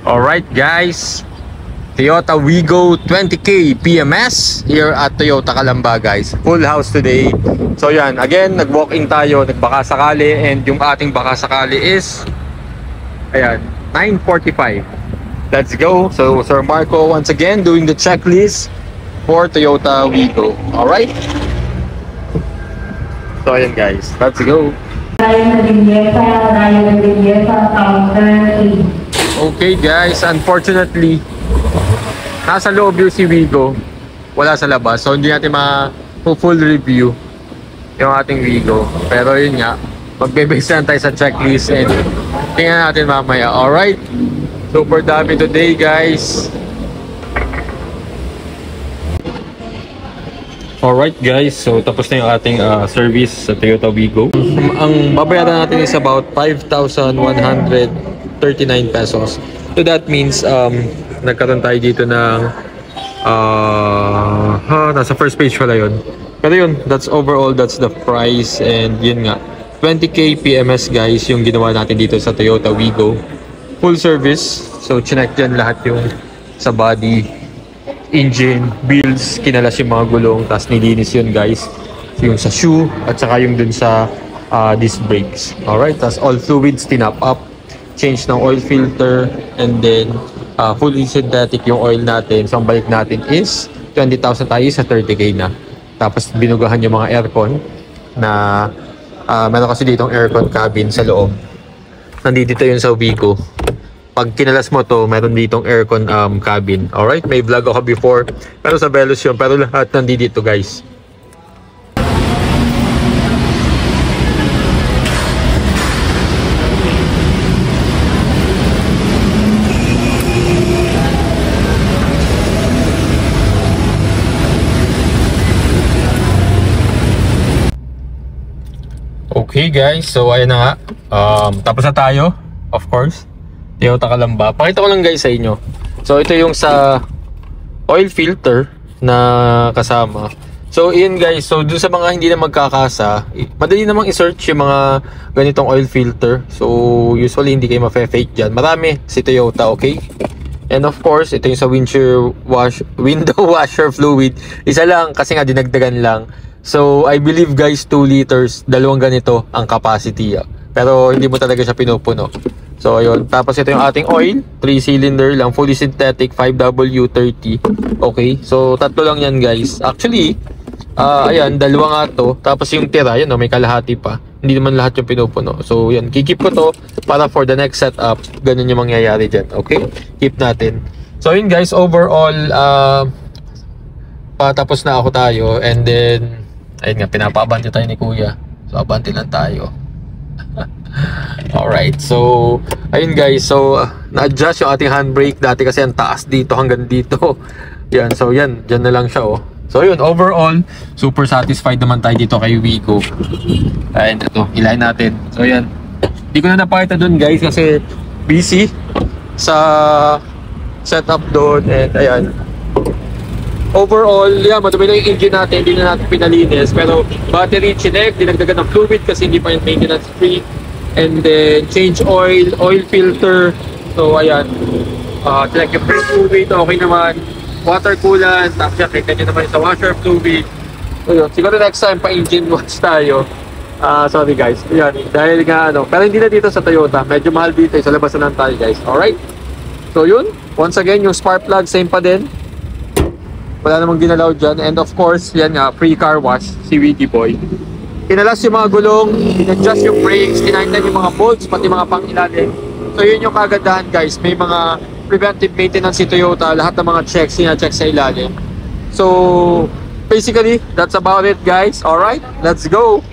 Alright guys, Toyota Wigo 20K PMS here at Toyota Calamba guys. Full house today. So yan, again, nag-walk-in tayo, nagbaka sakali, and yung ating baka sakali is ayan, 9:45. Let's go. So Sir Marco once again doing the checklist for Toyota Wigo. Alright. So ayan guys, let's go. Okay guys, unfortunately nasa loob yung si Wigo, wala sa labas, so hindi natin ma-full review yung ating Wigo. Pero yun nga, magbe-base lang tayo sa checklist and tingnan natin mamaya. Alright, super dami today guys. Alright guys, so tapos na yung ating service sa Toyota Wigo. Ang babayaran natin is about 5,139 pesos. So that means nagkaroon tayo dito ng nasa first page pala yun. Pero yun, that's overall, that's the price. And yun nga, 20K PMS guys yung ginawa natin dito sa Toyota Wigo. Full service, so chinek dyan lahat yung sa body, engine, wheels, kinalas yung mga gulong, tapos nilinis yun guys, yung sa shoe at saka yung dun sa disc brakes. Alright, tapos all fluids tinap up, change ng oil filter, and then fully synthetic yung oil natin. So ang balik natin is 20,000 tayo sa 30K na. Tapos binugahan yung mga aircon na meron kasi ditong aircon cabin sa loob. Nandito yun sa Wigo. Pag kinalas mo to, meron ditong aircon cabin. Alright, may vlog ako before, pero sa Veloz yun. Pero lahat nandito guys. Okay guys, so ayan na nga, tapos na tayo, of course, Toyota Calamba. Pakita ko lang guys sa inyo. So ito yung sa oil filter na kasama. So yun guys, so dun sa mga hindi na magkakasa, madali namang i-search yung mga ganitong oil filter. So usually hindi kayo ma-fake dyan. Marami si Toyota, okay? And of course, ito yung sa window washer fluid. Isa lang kasi nga dinagdagan lang. So, I believe guys, 2 liters, dalawang ganito ang capacity. Pero hindi mo talaga siya pinupuno. So, ayun. Tapos ito yung ating oil, 3-cylinder lang, fully synthetic, 5W30. Okay, so tatlo lang yan guys. Actually, ayan, dalawa nga to. Tapos yung tira, yan, may kalahati pa. Hindi naman lahat yung pinupuno. So, yan, kikip ko to para for the next setup, ganun yung mangyayari dyan. Okay, keep natin. So, yun guys, overall, patapos na ako tayo. And then, ayun nga, pinapabante tayo ni Kuya. So, abante lang tayo. Alright, so ayun guys, so na-adjust yung ating handbrake. Dati kasi ang taas dito hanggang dito. Yan, so yan, dyan na lang siya oh. So yun, overall, super satisfied naman tayo dito kay Wigo. And ito, ilahin natin. So yan, hindi ko na napakita dun guys kasi busy sa setup doon. And ayan, overall, yeah, madumi lang yung engine natin, hindi na natin pinalinis. Pero battery chinek, dinagdagan ng fluid kasi hindi pa yung maintenance free. And then change oil, oil filter. So ayan, check yung brake fluid, okay naman. Water coolant, tapos yan, kita nyo naman sa washer fluid. So yun, siguro next time pa engine wash tayo. Sorry guys, yan, dahil nga ano, pero hindi na dito sa Toyota, medyo mahal dito, sa labas na lang tayo guys. Alright, so yun, once again, yung spark plug, same pa din. Wala namang ginalaw dyan. And of course, yan nga, free car wash, si Wiggy Boy. Kinalas yung mga gulong, in-adjust yung brakes, tinaitan yung mga bolts, pati mga pang-ilalim. So yun yung kagandahan guys, may mga preventive maintenance si Toyota, lahat ng mga checks, sina-check sa ilalim. So, basically, that's about it guys. Alright, let's go!